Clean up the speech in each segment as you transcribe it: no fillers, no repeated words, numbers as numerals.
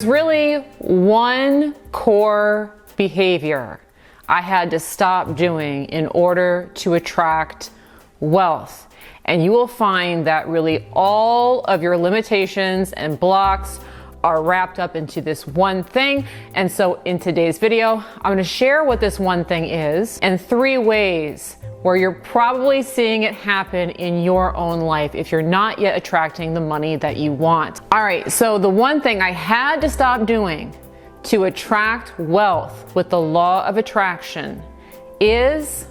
There's really one core behavior I had to stop doing in order to attract wealth. And you will find that really all of your limitations and blocks are wrapped up into this one thing. And so in today's video, I'm going to share what this one thing is and 3 ways where you're probably seeing it happen in your own life if you're not yet attracting the money that you want. All right, so the one thing I had to stop doing to attract wealth with the law of attraction is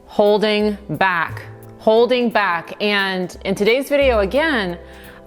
holding back. Holding back. And in today's video, again,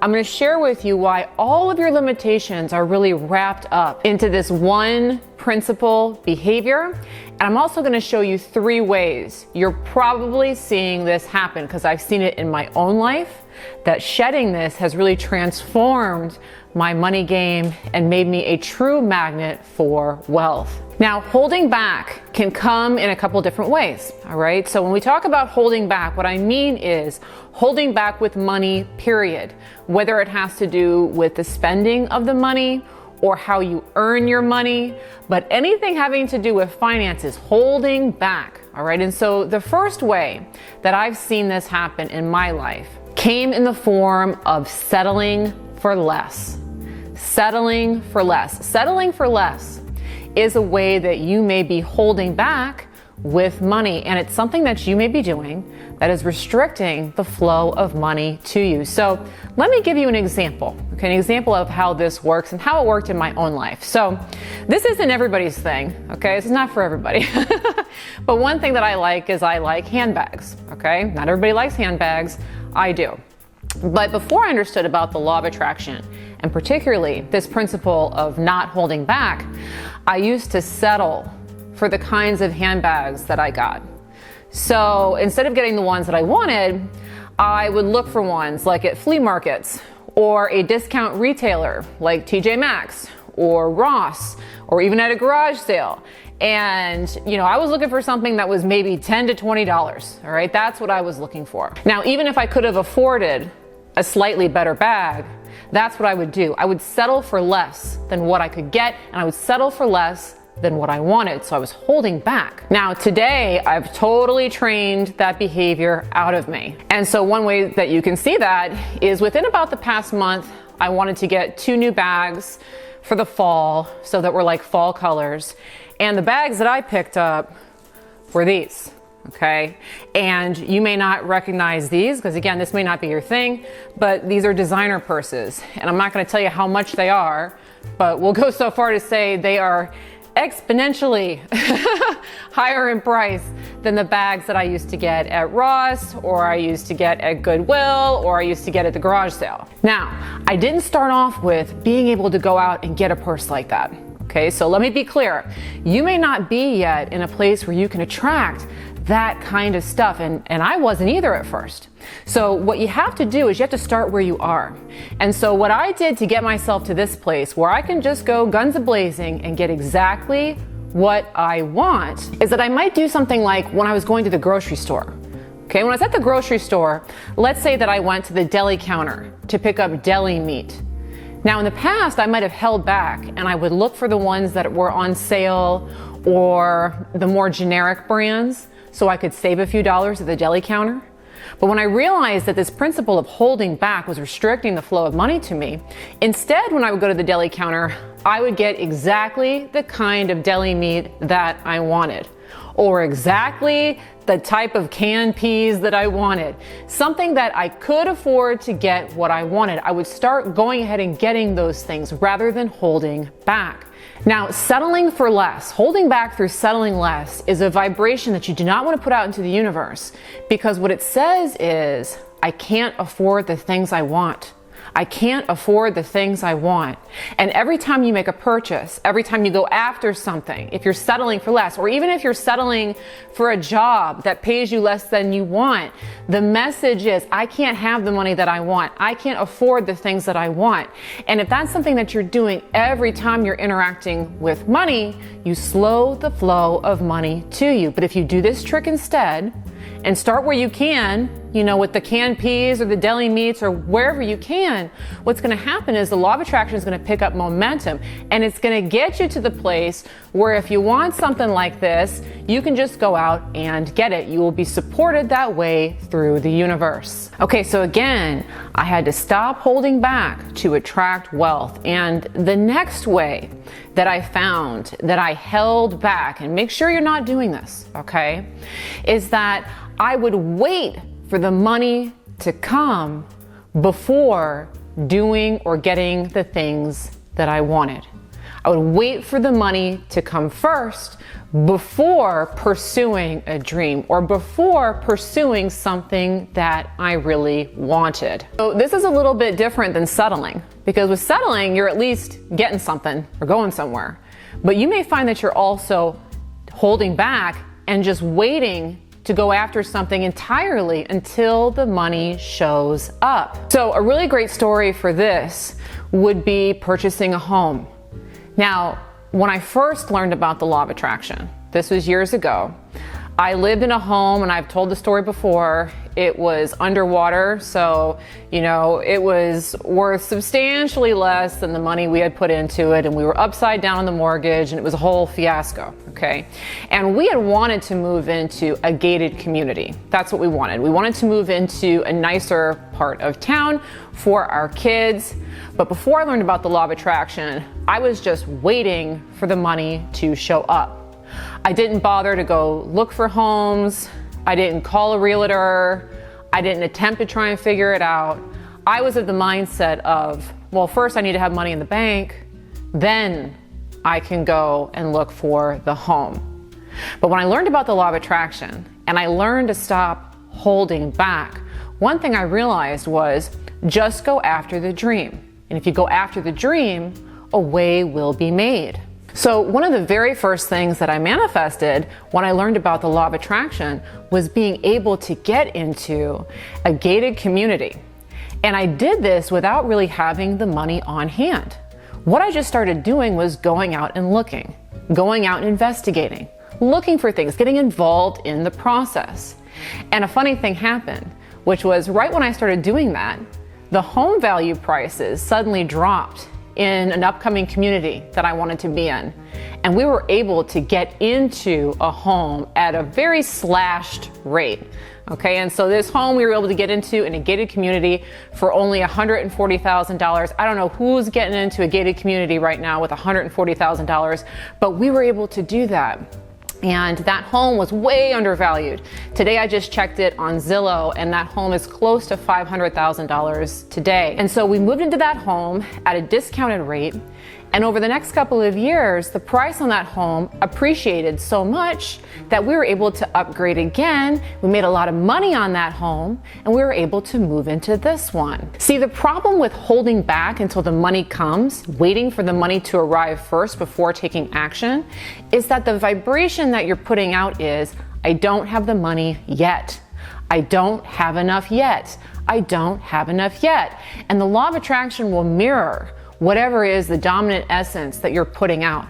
I'm going to share with you why all of your limitations are really wrapped up into this one principal behavior. And I'm also going to show you 3 ways you're probably seeing this happen, because I've seen it in my own life, that shedding this has really transformed my money game and made me a true magnet for wealth. Now, holding back can come in a couple different ways, all right? So when we talk about holding back, what I mean is holding back with money, period. Whether it has to do with the spending of the money or how you earn your money, but anything having to do with finances, holding back, all right? And so the first way that I've seen this happen in my life came in the form of settling for less. Settling for less. Settling for less is a way that you may be holding back with money, and it's something that you may be doing that is restricting the flow of money to you. So let me give you an example, okay? An example of how this works and how it worked in my own life. So this isn't everybody's thing, okay? This is not for everybody. But one thing that I like is I like handbags, okay? Not everybody likes handbags. I do. But before I understood about the law of attraction, and particularly this principle of not holding back, I used to settle for the kinds of handbags that I got. So instead of getting the ones that I wanted, I would look for ones like at flea markets or a discount retailer like TJ Maxx or Ross, or even at a garage sale. And, I was looking for something that was maybe $10 to $20, all right? That's what I was looking for. Now, even if I could have afforded a slightly better bag, that's what I would do. I would settle for less than what I could get, and I would settle for less than what I wanted. So I was holding back. Now, today, I've totally trained that behavior out of me. And so one way that you can see that is within about the past month, I wanted to get 2 new bags for the fall, so that were like fall colors. And the bags that I picked up were these, okay? And you may not recognize these, because again, this may not be your thing, but these are designer purses. And I'm not gonna tell you how much they are, but we'll go so far to say they are exponentially higher in price than the bags that I used to get at Ross, or I used to get at Goodwill, or I used to get at the garage sale. Now, I didn't start off with being able to go out and get a purse like that. Okay, so let me be clear. You may not be yet in a place where you can attract that kind of stuff, and I wasn't either at first. So what you have to do is you have to start where you are. And so what I did to get myself to this place where I can just go guns a-blazing and get exactly what I want is that I might do something like when I was going to the grocery store. Okay, when I was at the grocery store, let's say that I went to the deli counter to pick up deli meat. Now, in the past, I might have held back and I would look for the ones that were on sale or the more generic brands so I could save a few dollars at the deli counter. But when I realized that this principle of holding back was restricting the flow of money to me, instead, when I would go to the deli counter, I would get exactly the kind of deli meat that I wanted, or exactly the type of canned peas that I wanted, something that I could afford to get what I wanted. I would start going ahead and getting those things rather than holding back. Now, settling for less, holding back through settling less, is a vibration that you do not want to put out into the universe, because what it says is, I can't afford the things I want. I can't afford the things I want. And every time you make a purchase, every time you go after something, if you're settling for less, or even if you're settling for a job that pays you less than you want, the message is, I can't have the money that I want. I can't afford the things that I want. And if that's something that you're doing every time you're interacting with money, you slow the flow of money to you. But if you do this trick instead, and start where you can, you know, with the canned peas or the deli meats or wherever you can, what's going to happen is the law of attraction is going to pick up momentum, and it's going to get you to the place where if you want something like this, you can just go out and get it. You will be supported that way through the universe. Okay, so again, I had to stop holding back to attract wealth. And the next way that I found that I held back, and make sure you're not doing this, okay, is that I would wait for the money to come before doing or getting the things that I wanted. I would wait for the money to come first before pursuing a dream or before pursuing something that I really wanted. So this is a little bit different than settling, because with settling, you're at least getting something or going somewhere. But you may find that you're also holding back and just waiting to go after something entirely until the money shows up. So a really great story for this would be purchasing a home. Now, when I first learned about the law of attraction, this was years ago, I lived in a home, and I've told the story before, it was underwater, so, you know, it was worth substantially less than the money we had put into it, and we were upside down on the mortgage, and it was a whole fiasco, okay? And we had wanted to move into a gated community. That's what we wanted. We wanted to move into a nicer part of town for our kids. But before I learned about the law of attraction, I was just waiting for the money to show up. I didn't bother to go look for homes. I didn't call a realtor. I didn't attempt to try and figure it out. I was of the mindset of, well, first I need to have money in the bank, then I can go and look for the home. But when I learned about the law of attraction and I learned to stop holding back, one thing I realized was just go after the dream. And if you go after the dream, a way will be made. So one of the very first things that I manifested when I learned about the law of attraction was being able to get into a gated community. And I did this without really having the money on hand. What I just started doing was going out and looking, going out and investigating, looking for things, getting involved in the process. And a funny thing happened, which was right when I started doing that, the home value prices suddenly dropped in an upcoming community that I wanted to be in. And we were able to get into a home at a very slashed rate. Okay, and so this home we were able to get into in a gated community for only $140,000. I don't know who's getting into a gated community right now with $140,000, but we were able to do that. And that home was way undervalued. Today I just checked it on Zillow, and that home is close to $500,000 today. And so we moved into that home at a discounted rate, and over the next couple of years, the price on that home appreciated so much that we were able to upgrade again. We made a lot of money on that home, and we were able to move into this one. See, the problem with holding back until the money comes, waiting for the money to arrive first before taking action, is that the vibration that you're putting out is, I don't have the money yet. I don't have enough yet. I don't have enough yet. And the law of attraction will mirror whatever is the dominant essence that you're putting out.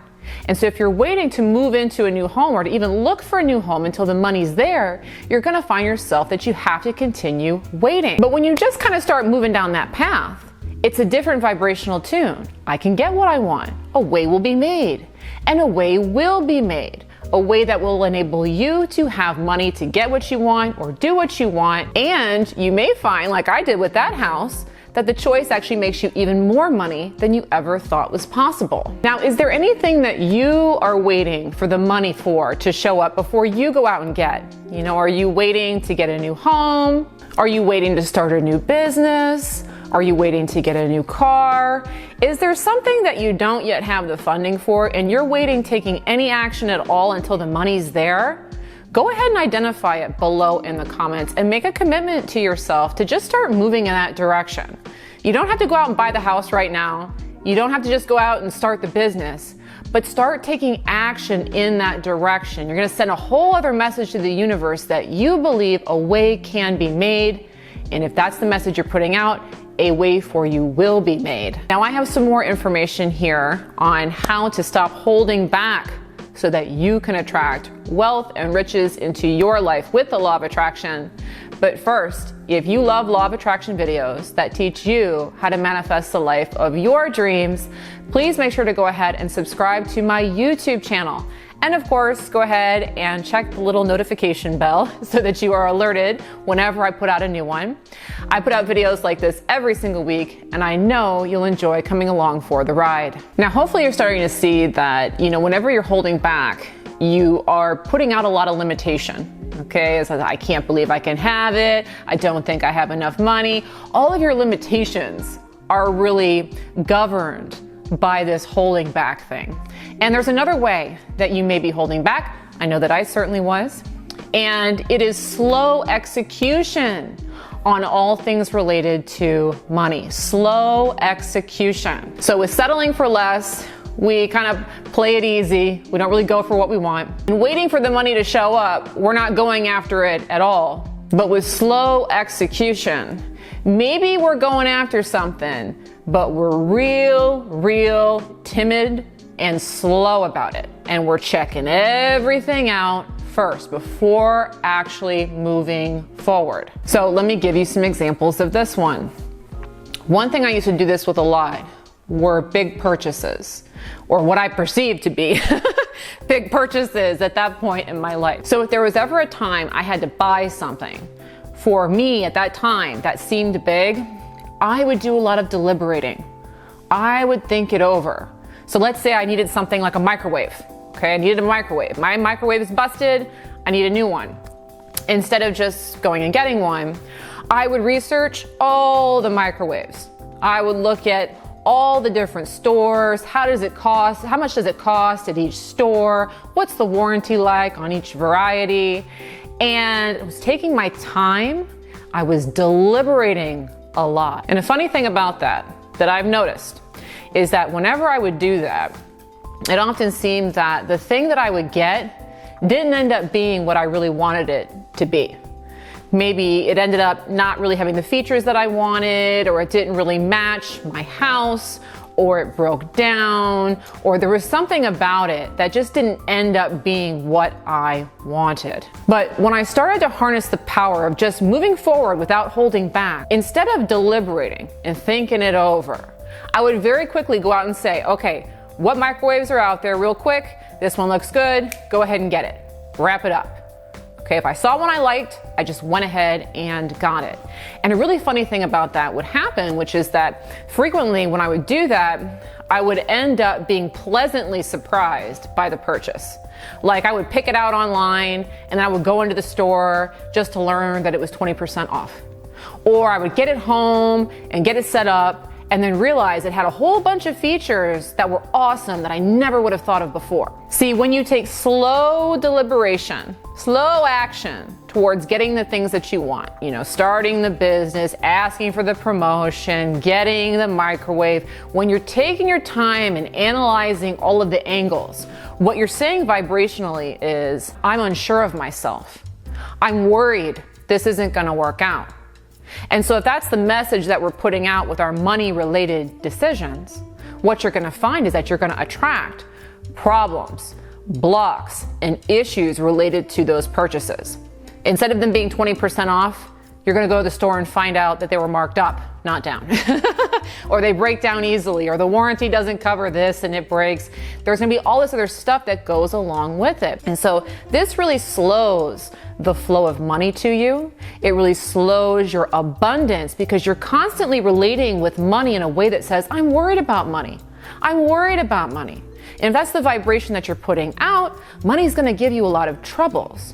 And so if you're waiting to move into a new home or to even look for a new home until the money's there, you're gonna find yourself that you have to continue waiting. But when you just kind of start moving down that path, it's a different vibrational tune. I can get what I want. A way will be made. And a way will be made. A way that will enable you to have money to get what you want or do what you want. And you may find, like I did with that house, that the choice actually makes you even more money than you ever thought was possible. Now, is there anything that you are waiting for the money for to show up before you go out and get? You know, are you waiting to get a new home? Are you waiting to start a new business? Are you waiting to get a new car? Is there something that you don't yet have the funding for and you're waiting taking any action at all until the money's there? Go ahead and identify it below in the comments and make a commitment to yourself to just start moving in that direction. You don't have to go out and buy the house right now. You don't have to just go out and start the business, but start taking action in that direction. You're gonna send a whole other message to the universe that you believe a way can be made. And if that's the message you're putting out, a way for you will be made. Now I have some more information here on how to stop holding back so that you can attract wealth and riches into your life with the law of attraction. But first, if you love law of attraction videos that teach you how to manifest the life of your dreams, please make sure to go ahead and subscribe to my YouTube channel. And of course, go ahead and check the little notification bell so that you are alerted whenever I put out a new one. I put out videos like this every single week, and I know you'll enjoy coming along for the ride. Now, hopefully you're starting to see that, whenever you're holding back, you are putting out a lot of limitation. Okay, it says, I can't believe I can have it. I don't think I have enough money. All of your limitations are really governed by this holding back thing. And there's another way that you may be holding back. I know that I certainly was. And it is slow execution on all things related to money. Slow execution. So with settling for less, we kind of play it easy. We don't really go for what we want. And waiting for the money to show up, we're not going after it at all. But with slow execution, maybe we're going after something, but we're real timid and slow about it. And we're checking everything out first before actually moving forward. So let me give you some examples of this one. One thing I used to do this with a lot were big purchases, or what I perceived to be big purchases at that point in my life. So if there was ever a time I had to buy something for me at that time that seemed big, I would do a lot of deliberating. I would think it over. So let's say I needed something like a microwave. Okay, I needed a microwave. My microwave is busted, I need a new one. Instead of just going and getting one, I would research all the microwaves. I would look at all the different stores. How does it cost? How much does it cost at each store? What's the warranty like on each variety? And I was taking my time. I was deliberating a lot. And a funny thing about that I've noticed is that whenever I would do that, it often seemed that the thing that I would get didn't end up being what I really wanted it to be. Maybe it ended up not really having the features that I wanted, or it didn't really match my house, or it broke down, or there was something about it that just didn't end up being what I wanted. But when I started to harness the power of just moving forward without holding back, instead of deliberating and thinking it over, I would very quickly go out and say, okay, what microwaves are out there real quick? This one looks good. Go ahead and get it. Wrap it up. Okay, if I saw one I liked, I just went ahead and got it. And a really funny thing about that would happen, which is that frequently when I would do that, I would end up being pleasantly surprised by the purchase. Like I would pick it out online and then I would go into the store just to learn that it was 20% off. Or I would get it home and get it set up and then realize it had a whole bunch of features that were awesome that I never would have thought of before. See, when you take slow deliberation, slow action towards getting the things that you want, starting the business, asking for the promotion, getting the microwave, when you're taking your time and analyzing all of the angles, what you're saying vibrationally is, I'm unsure of myself. I'm worried this isn't gonna work out. And so if that's the message that we're putting out with our money-related decisions, what you're gonna find is that you're gonna attract problems, blocks, and issues related to those purchases. Instead of them being 20% off, you're gonna go to the store and find out that they were marked up, not down. Or they break down easily, or the warranty doesn't cover this and it breaks. There's gonna be all this other stuff that goes along with it. And so this really slows the flow of money to you. It really slows your abundance because you're constantly relating with money in a way that says, I'm worried about money. I'm worried about money. And if that's the vibration that you're putting out, money's gonna give you a lot of troubles.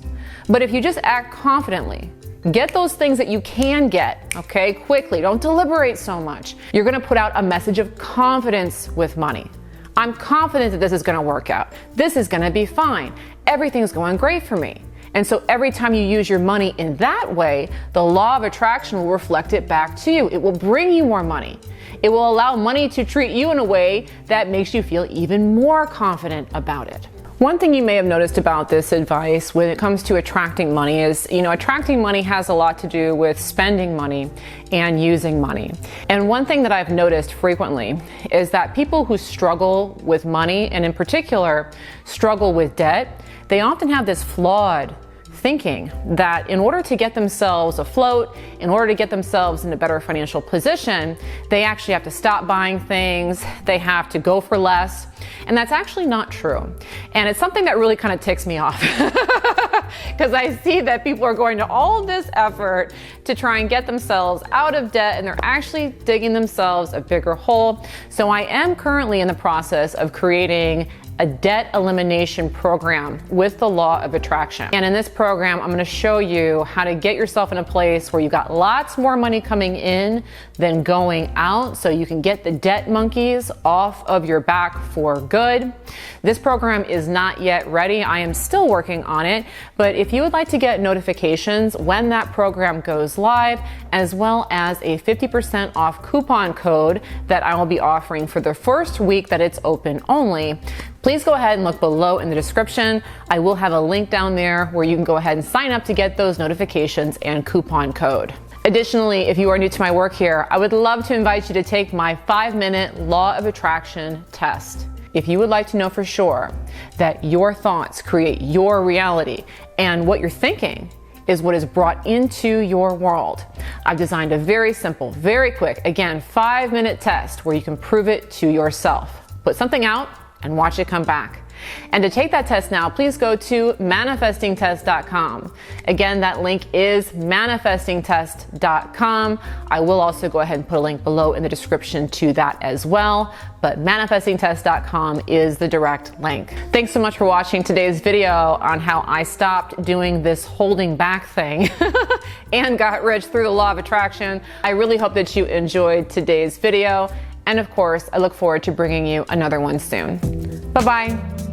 But if you just act confidently, get those things that you can get, okay, quickly, don't deliberate so much. You're gonna put out a message of confidence with money. I'm confident that this is gonna work out. This is gonna be fine. Everything's going great for me. And so every time you use your money in that way, the law of attraction will reflect it back to you. It will bring you more money. It will allow money to treat you in a way that makes you feel even more confident about it. One thing you may have noticed about this advice when it comes to attracting money is, attracting money has a lot to do with spending money and using money. And one thing that I've noticed frequently is that people who struggle with money, and in particular struggle with debt, they often have this flawed thinking that in order to get themselves afloat, in order to get themselves in a better financial position, they actually have to stop buying things, they have to go for less. And that's actually not true. And it's something that really kind of ticks me off because I see that people are going to all of this effort to try and get themselves out of debt, and they're actually digging themselves a bigger hole. So I am currently in the process of creating a debt elimination program with the law of attraction. And in this program, I'm going to show you how to get yourself in a place where you've got lots more money coming in than going out, so you can get the debt monkeys off of your back for good. This program is not yet ready. I am still working on it, but if you would like to get notifications when that program goes live, as well as a 50% off coupon code that I will be offering for the first week that it's open only, please go ahead and look below in the description. I will have a link down there where you can go ahead and sign up to get those notifications and coupon code. Additionally, if you are new to my work here, I would love to invite you to take my 5-minute law of attraction test. If you would like to know for sure that your thoughts create your reality and what you're thinking is what is brought into your world, I've designed a very simple, very quick, again, 5-minute test where you can prove it to yourself. Put something out and watch it come back. And to take that test now, please go to manifestingtest.com. Again, that link is manifestingtest.com. I will also go ahead and put a link below in the description to that as well, but manifestingtest.com is the direct link. Thanks so much for watching today's video on how I stopped doing this holding back thing and got rich through the law of attraction. I really hope that you enjoyed today's video. And of course, I look forward to bringing you another one soon. Bye-bye.